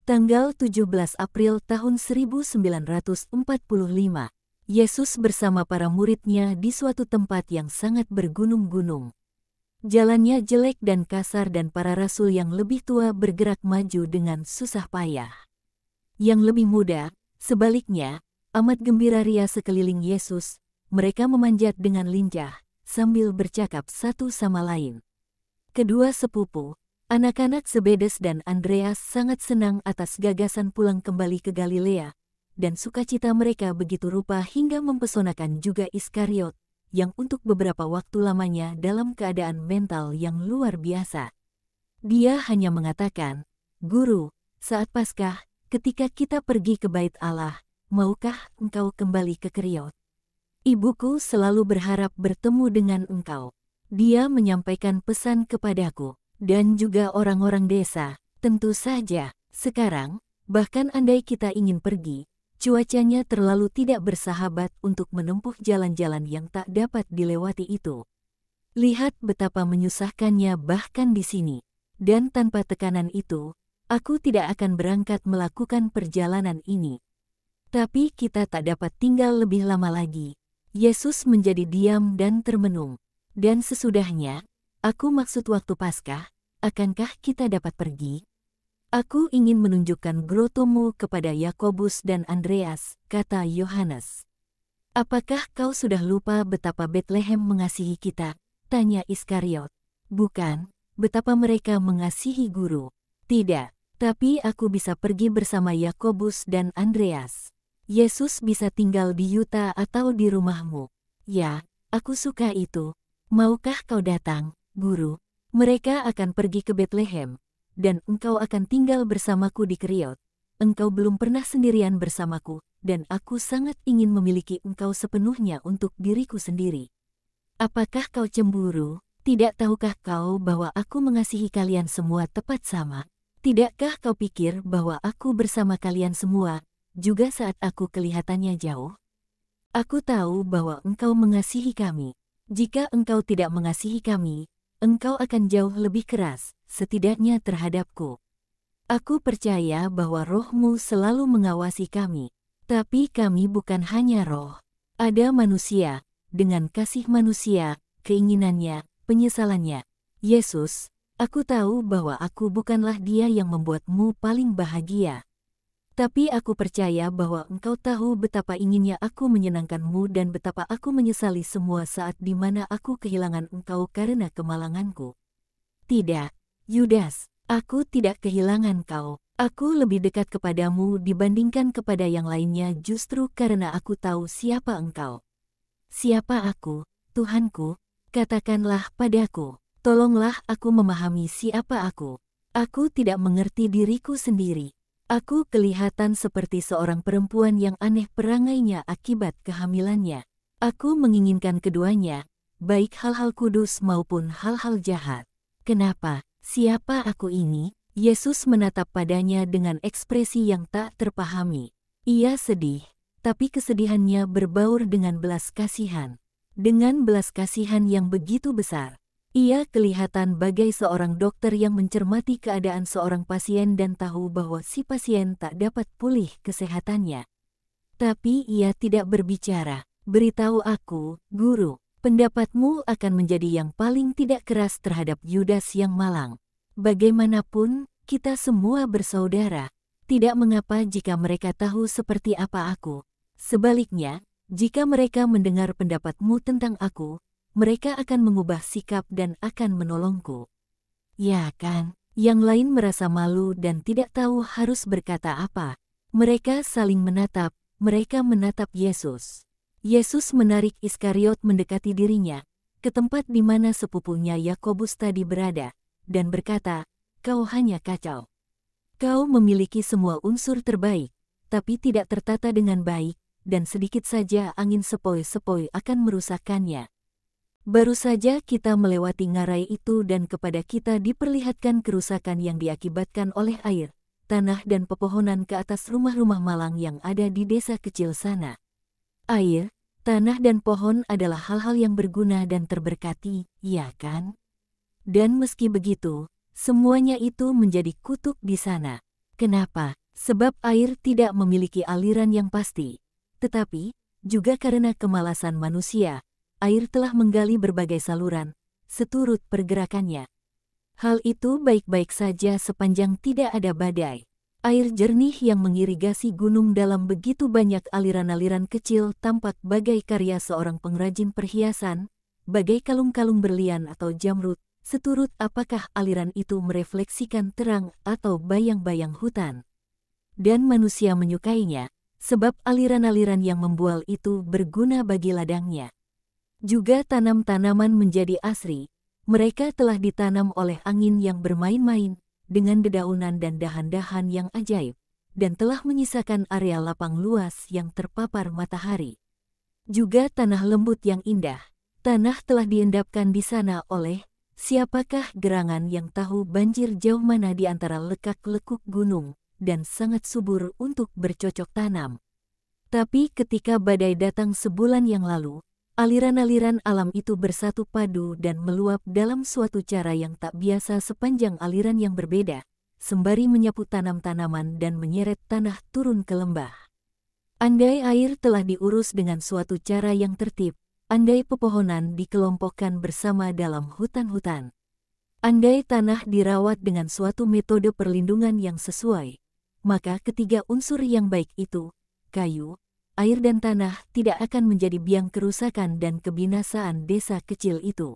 Tanggal 17 April tahun 1945, Yesus bersama para muridnya di suatu tempat yang sangat bergunung-gunung. Jalannya jelek dan kasar dan para rasul yang lebih tua bergerak maju dengan susah payah. Yang lebih muda, sebaliknya, amat gembira ria sekeliling Yesus, mereka memanjat dengan lincah, sambil bercakap satu sama lain. Kedua sepupu, anak-anak Zebedes dan Andreas sangat senang atas gagasan pulang kembali ke Galilea, dan sukacita mereka begitu rupa hingga mempesonakan juga Iskariot, yang untuk beberapa waktu lamanya dalam keadaan mental yang luar biasa. Dia hanya mengatakan, "Guru, saat Paskah, ketika kita pergi ke Bait Allah, maukah engkau kembali ke Keriot? Ibuku selalu berharap bertemu dengan engkau. Dia menyampaikan pesan kepadaku, dan juga orang-orang desa, tentu saja. Sekarang, bahkan andai kita ingin pergi, cuacanya terlalu tidak bersahabat untuk menempuh jalan-jalan yang tak dapat dilewati itu. Lihat betapa menyusahkannya bahkan di sini. Dan tanpa tekanan itu, aku tidak akan berangkat melakukan perjalanan ini." Tapi kita tak dapat tinggal lebih lama lagi. Yesus menjadi diam dan termenung. Dan sesudahnya, "Aku maksud waktu Paskah, akankah kita dapat pergi? Aku ingin menunjukkan grotomu kepada Yakobus dan Andreas," kata Yohanes. "Apakah kau sudah lupa betapa Betlehem mengasihi kita?" tanya Iskariot. "Bukan, betapa mereka mengasihi Guru." "Tidak, tapi aku bisa pergi bersama Yakobus dan Andreas. Yesus bisa tinggal di Yuta atau di rumahmu." "Ya, aku suka itu. Maukah kau datang, Guru? Mereka akan pergi ke Betlehem, dan engkau akan tinggal bersamaku di Keriot. Engkau belum pernah sendirian bersamaku, dan aku sangat ingin memiliki engkau sepenuhnya untuk diriku sendiri. Apakah kau cemburu? Tidak tahukah kau bahwa aku mengasihi kalian semua tepat sama? Tidakkah kau pikir bahwa aku bersama kalian semua, juga saat aku kelihatannya jauh? Aku tahu bahwa engkau mengasihi kami. Jika engkau tidak mengasihi kami, engkau akan jauh lebih keras, setidaknya terhadapku. Aku percaya bahwa rohmu selalu mengawasi kami. Tapi kami bukan hanya roh. Ada manusia, dengan kasih manusia, keinginannya, penyesalannya. Yesus, aku tahu bahwa aku bukanlah dia yang membuatmu paling bahagia. Tapi aku percaya bahwa engkau tahu betapa inginnya aku menyenangkanmu dan betapa aku menyesali semua saat di mana aku kehilangan engkau karena kemalanganku. Tidak, Yudas, aku tidak kehilangan kau. Aku lebih dekat kepadamu dibandingkan kepada yang lainnya justru karena aku tahu siapa engkau." "Siapa aku, Tuhanku? Katakanlah padaku. Tolonglah aku memahami siapa aku. Aku tidak mengerti diriku sendiri. Aku kelihatan seperti seorang perempuan yang aneh perangainya akibat kehamilannya. Aku menginginkan keduanya, baik hal-hal kudus maupun hal-hal jahat. Kenapa? Siapa aku ini?" Yesus menatap padanya dengan ekspresi yang tak terpahami. Ia sedih, tapi kesedihannya berbaur dengan belas kasihan. Dengan belas kasihan yang begitu besar, ia kelihatan bagai seorang dokter yang mencermati keadaan seorang pasien dan tahu bahwa si pasien tak dapat pulih kesehatannya. Tapi ia tidak berbicara. "Beritahu aku, Guru, pendapatmu akan menjadi yang paling tidak keras terhadap Yudas yang malang. Bagaimanapun, kita semua bersaudara. Tidak mengapa jika mereka tahu seperti apa aku. Sebaliknya, jika mereka mendengar pendapatmu tentang aku, mereka akan mengubah sikap dan akan menolongku." Ya kan? Yang lain merasa malu dan tidak tahu harus berkata apa. Mereka saling menatap, mereka menatap Yesus. Yesus menarik Iskariot mendekati dirinya, ke tempat di mana sepupunya Yakobus tadi berada, dan berkata, "Kau hanya kacau. Kau memiliki semua unsur terbaik, tapi tidak tertata dengan baik, dan sedikit saja angin sepoi-sepoi akan merusakkannya. Baru saja kita melewati ngarai itu dan kepada kita diperlihatkan kerusakan yang diakibatkan oleh air, tanah dan pepohonan ke atas rumah-rumah malang yang ada di desa kecil sana. Air, tanah dan pohon adalah hal-hal yang berguna dan terberkati, ya kan? Dan meski begitu, semuanya itu menjadi kutuk di sana. Kenapa? Sebab air tidak memiliki aliran yang pasti. Tetapi, juga karena kemalasan manusia, air telah menggali berbagai saluran, seturut pergerakannya. Hal itu baik-baik saja sepanjang tidak ada badai. Air jernih yang mengirigasi gunung dalam begitu banyak aliran-aliran kecil tampak bagai karya seorang pengrajin perhiasan, bagai kalung-kalung berlian atau jamrud, seturut apakah aliran itu merefleksikan terang atau bayang-bayang hutan. Dan manusia menyukainya, sebab aliran-aliran yang membual itu berguna bagi ladangnya. Juga tanam-tanaman menjadi asri, mereka telah ditanam oleh angin yang bermain-main, dengan dedaunan dan dahan-dahan yang ajaib, dan telah menyisakan area lapang luas yang terpapar matahari. Juga tanah lembut yang indah, tanah telah diendapkan di sana oleh, siapakah gerangan yang tahu banjir jauh mana di antara lekak-lekuk gunung, dan sangat subur untuk bercocok tanam. Tapi ketika badai datang sebulan yang lalu, aliran-aliran alam itu bersatu padu dan meluap dalam suatu cara yang tak biasa sepanjang aliran yang berbeda, sembari menyapu tanam-tanaman dan menyeret tanah turun ke lembah. Andai air telah diurus dengan suatu cara yang tertib, andai pepohonan dikelompokkan bersama dalam hutan-hutan, andai tanah dirawat dengan suatu metode perlindungan yang sesuai, maka ketiga unsur yang baik itu, kayu, air dan tanah tidak akan menjadi biang kerusakan dan kebinasaan desa kecil itu.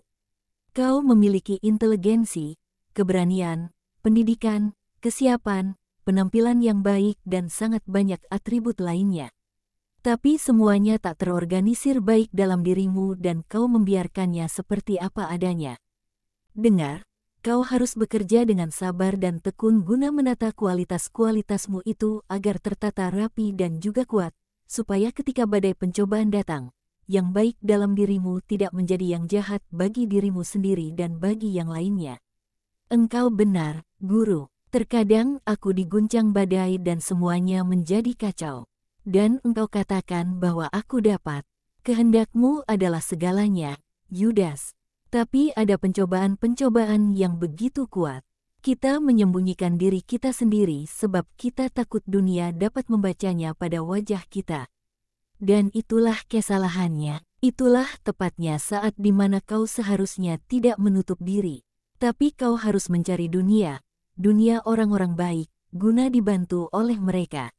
Kau memiliki inteligensi, keberanian, pendidikan, kesiapan, penampilan yang baik dan sangat banyak atribut lainnya. Tapi semuanya tak terorganisir baik dalam dirimu dan kau membiarkannya seperti apa adanya. Dengar, kau harus bekerja dengan sabar dan tekun guna menata kualitas-kualitasmu itu agar tertata rapi dan juga kuat, supaya ketika badai pencobaan datang, yang baik dalam dirimu tidak menjadi yang jahat bagi dirimu sendiri dan bagi yang lainnya. Engkau benar, Guru. Terkadang aku diguncang badai dan semuanya menjadi kacau. Dan engkau katakan bahwa aku dapat. Kehendakmu adalah segalanya, Yudas. Tapi ada pencobaan-pencobaan yang begitu kuat. Kita menyembunyikan diri kita sendiri sebab kita takut dunia dapat membacanya pada wajah kita. Dan itulah kesalahannya. Itulah tepatnya saat di mana kau seharusnya tidak menutup diri. Tapi kau harus mencari dunia orang-orang baik, guna dibantu oleh mereka.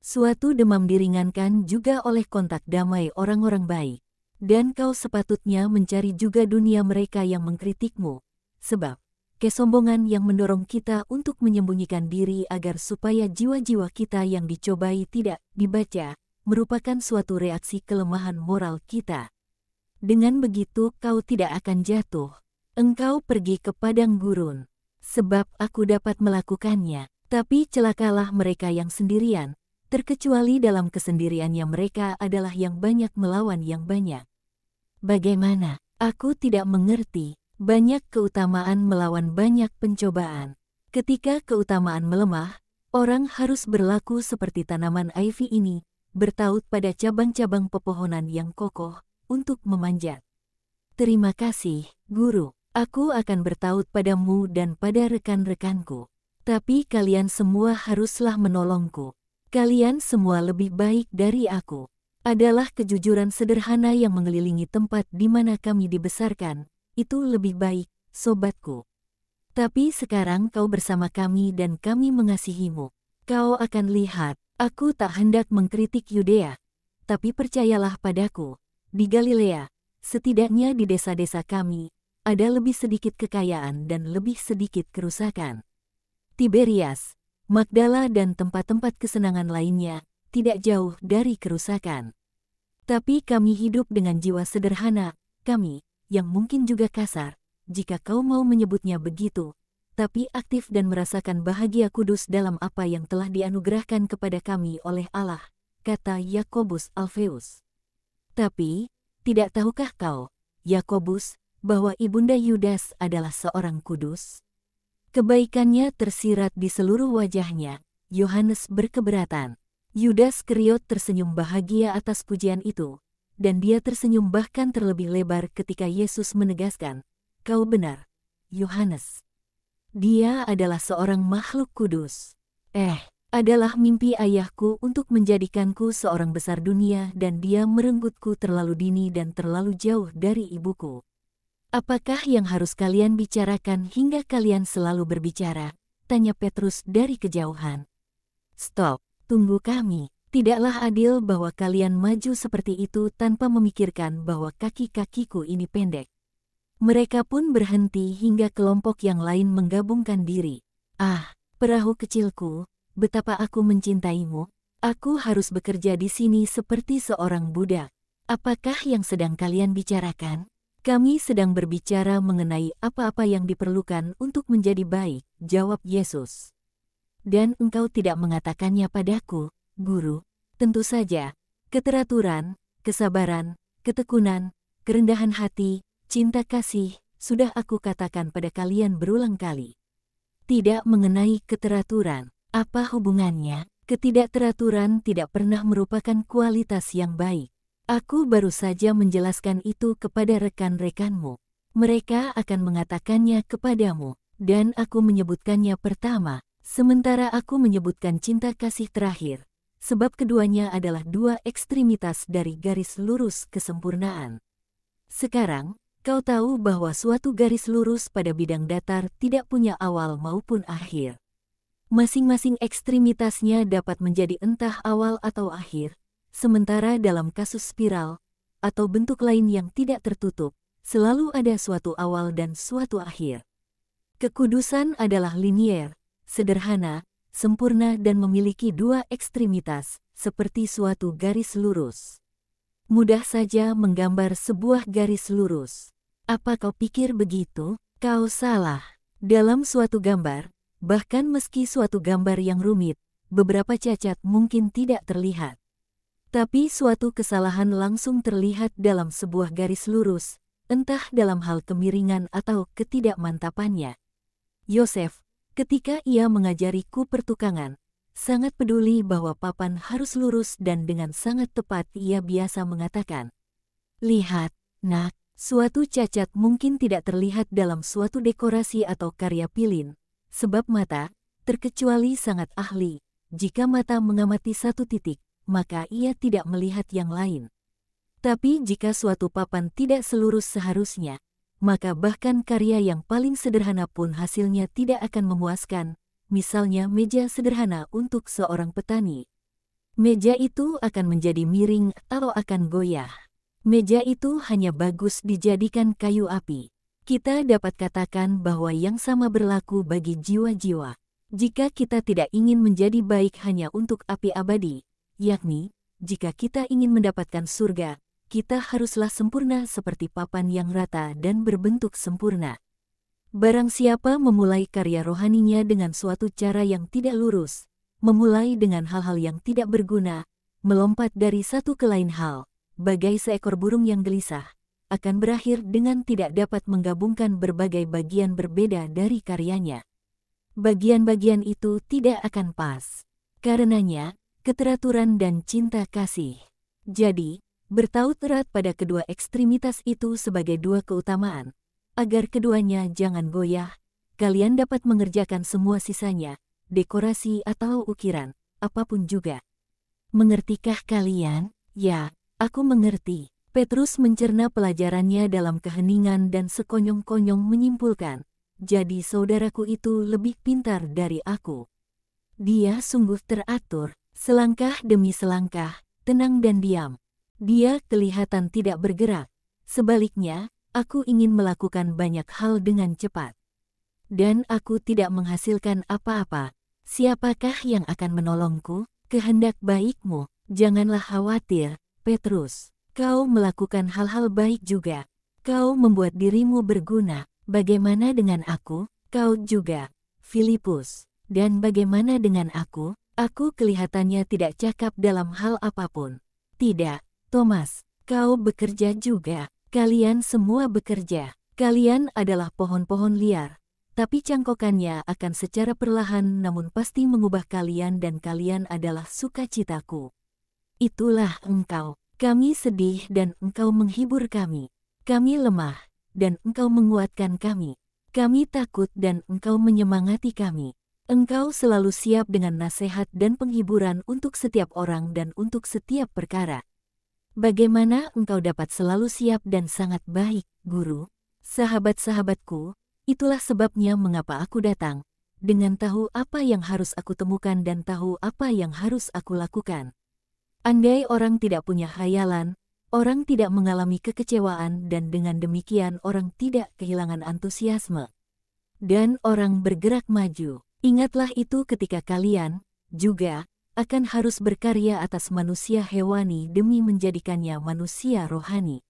Suatu demam diringankan juga oleh kontak damai orang-orang baik. Dan kau sepatutnya mencari juga dunia mereka yang mengkritikmu. Sebab, kesombongan yang mendorong kita untuk menyembunyikan diri agar supaya jiwa-jiwa kita yang dicobai tidak dibaca, merupakan suatu reaksi kelemahan moral kita. Dengan begitu kau tidak akan jatuh. Engkau pergi ke padang gurun. Sebab aku dapat melakukannya. Tapi celakalah mereka yang sendirian, terkecuali dalam kesendiriannya mereka adalah yang banyak melawan yang banyak. Bagaimana? Aku tidak mengerti. Banyak keutamaan melawan banyak pencobaan. Ketika keutamaan melemah, orang harus berlaku seperti tanaman ivy ini, bertaut pada cabang-cabang pepohonan yang kokoh, untuk memanjat. Terima kasih, Guru. Aku akan bertaut padamu dan pada rekan-rekanku. Tapi kalian semua haruslah menolongku. Kalian semua lebih baik dari aku. Adalah kejujuran sederhana yang mengelilingi tempat di mana kami dibesarkan. Itu lebih baik, sobatku. Tapi sekarang kau bersama kami dan kami mengasihimu. Kau akan lihat, aku tak hendak mengkritik Yudea. Tapi percayalah padaku, di Galilea, setidaknya di desa-desa kami, ada lebih sedikit kekayaan dan lebih sedikit kerusakan. Tiberias, Magdala dan tempat-tempat kesenangan lainnya, tidak jauh dari kerusakan. Tapi kami hidup dengan jiwa sederhana, kami, yang mungkin juga kasar, jika kau mau menyebutnya begitu, tapi aktif dan merasakan bahagia kudus dalam apa yang telah dianugerahkan kepada kami oleh Allah, kata Yakobus Alfeus. Tapi, tidak tahukah kau, Yakobus, bahwa ibunda Yudas adalah seorang kudus? Kebaikannya tersirat di seluruh wajahnya. Yohanes berkeberatan. Yudas Keriot tersenyum bahagia atas pujian itu. Dan dia tersenyum bahkan terlebih lebar ketika Yesus menegaskan, "Kau benar, Yohanes. Dia adalah seorang makhluk kudus." Adalah mimpi ayahku untuk menjadikanku seorang besar dunia dan dia merenggutku terlalu dini dan terlalu jauh dari ibuku. Apakah yang harus kalian bicarakan hingga kalian selalu berbicara? Tanya Petrus dari kejauhan. Stop, tunggu kami. Tidaklah adil bahwa kalian maju seperti itu tanpa memikirkan bahwa kaki-kakiku ini pendek. Mereka pun berhenti hingga kelompok yang lain menggabungkan diri. Perahu kecilku, betapa aku mencintaimu. Aku harus bekerja di sini seperti seorang budak. Apakah yang sedang kalian bicarakan? Kami sedang berbicara mengenai apa-apa yang diperlukan untuk menjadi baik, jawab Yesus. Dan engkau tidak mengatakannya padaku, Guru. Tentu saja, keteraturan, kesabaran, ketekunan, kerendahan hati, cinta kasih, sudah aku katakan pada kalian berulang kali. Tidak mengenai keteraturan, apa hubungannya? Ketidakteraturan tidak pernah merupakan kualitas yang baik. Aku baru saja menjelaskan itu kepada rekan-rekanmu. Mereka akan mengatakannya kepadamu, dan aku menyebutkannya pertama, sementara aku menyebutkan cinta kasih terakhir, sebab keduanya adalah dua ekstremitas dari garis lurus kesempurnaan. Sekarang, kau tahu bahwa suatu garis lurus pada bidang datar tidak punya awal maupun akhir. Masing-masing ekstremitasnya dapat menjadi entah awal atau akhir, sementara dalam kasus spiral, atau bentuk lain yang tidak tertutup, selalu ada suatu awal dan suatu akhir. Kekudusan adalah linier, sederhana, sempurna dan memiliki dua ekstremitas, seperti suatu garis lurus. Mudah saja menggambar sebuah garis lurus. Apa kau pikir begitu? Kau salah. Dalam suatu gambar, bahkan meski suatu gambar yang rumit, beberapa cacat mungkin tidak terlihat. Tapi suatu kesalahan langsung terlihat dalam sebuah garis lurus, entah dalam hal kemiringan atau ketidakmantapannya. Yosef, ketika ia mengajariku pertukangan, sangat peduli bahwa papan harus lurus dan dengan sangat tepat ia biasa mengatakan, "Lihat, nak, suatu cacat mungkin tidak terlihat dalam suatu dekorasi atau karya pilin, sebab mata, terkecuali sangat ahli, jika mata mengamati satu titik, maka ia tidak melihat yang lain. Tapi jika suatu papan tidak selurus seharusnya, maka bahkan karya yang paling sederhana pun hasilnya tidak akan memuaskan, misalnya meja sederhana untuk seorang petani. Meja itu akan menjadi miring atau akan goyah. Meja itu hanya bagus dijadikan kayu api. Kita dapat katakan bahwa yang sama berlaku bagi jiwa-jiwa. Jika kita tidak ingin menjadi baik hanya untuk api abadi, yakni, jika kita ingin mendapatkan surga, kita haruslah sempurna seperti papan yang rata dan berbentuk sempurna. Barang siapa memulai karya rohaninya dengan suatu cara yang tidak lurus, memulai dengan hal-hal yang tidak berguna, melompat dari satu ke lain hal, bagai seekor burung yang gelisah, akan berakhir dengan tidak dapat menggabungkan berbagai bagian berbeda dari karyanya. Bagian-bagian itu tidak akan pas. Karenanya, keteraturan dan cinta kasih. Jadi, bertaut erat pada kedua ekstremitas itu sebagai dua keutamaan. Agar keduanya jangan goyah, kalian dapat mengerjakan semua sisanya, dekorasi atau ukiran, apapun juga. Mengertikah kalian? Ya, aku mengerti. Petrus mencerna pelajarannya dalam keheningan dan sekonyong-konyong menyimpulkan, jadi saudaraku itu lebih pintar dari aku. Dia sungguh teratur. Selangkah demi selangkah, tenang dan diam. Dia kelihatan tidak bergerak. Sebaliknya, aku ingin melakukan banyak hal dengan cepat. Dan aku tidak menghasilkan apa-apa. Siapakah yang akan menolongku? Kehendak baikmu. Janganlah khawatir, Petrus. Kau melakukan hal-hal baik juga. Kau membuat dirimu berguna. Bagaimana dengan aku? Kau juga, Filipus. Dan bagaimana dengan aku? Aku kelihatannya tidak cakap dalam hal apapun. Tidak, Thomas, kau bekerja juga. Kalian semua bekerja. Kalian adalah pohon-pohon liar. Tapi cangkokannya akan secara perlahan namun pasti mengubah kalian dan kalian adalah sukacitaku. Itulah engkau. Kami sedih dan engkau menghibur kami. Kami lemah dan engkau menguatkan kami. Kami takut dan engkau menyemangati kami. Engkau selalu siap dengan nasihat dan penghiburan untuk setiap orang dan untuk setiap perkara. Bagaimana engkau dapat selalu siap dan sangat baik, Guru? Sahabat-sahabatku, itulah sebabnya mengapa aku datang, dengan tahu apa yang harus aku temukan dan tahu apa yang harus aku lakukan. Andai orang tidak punya khayalan, orang tidak mengalami kekecewaan dan dengan demikian orang tidak kehilangan antusiasme. Dan orang bergerak maju. Ingatlah itu ketika kalian, juga, akan harus berkarya atas manusia hewani demi menjadikannya manusia rohani.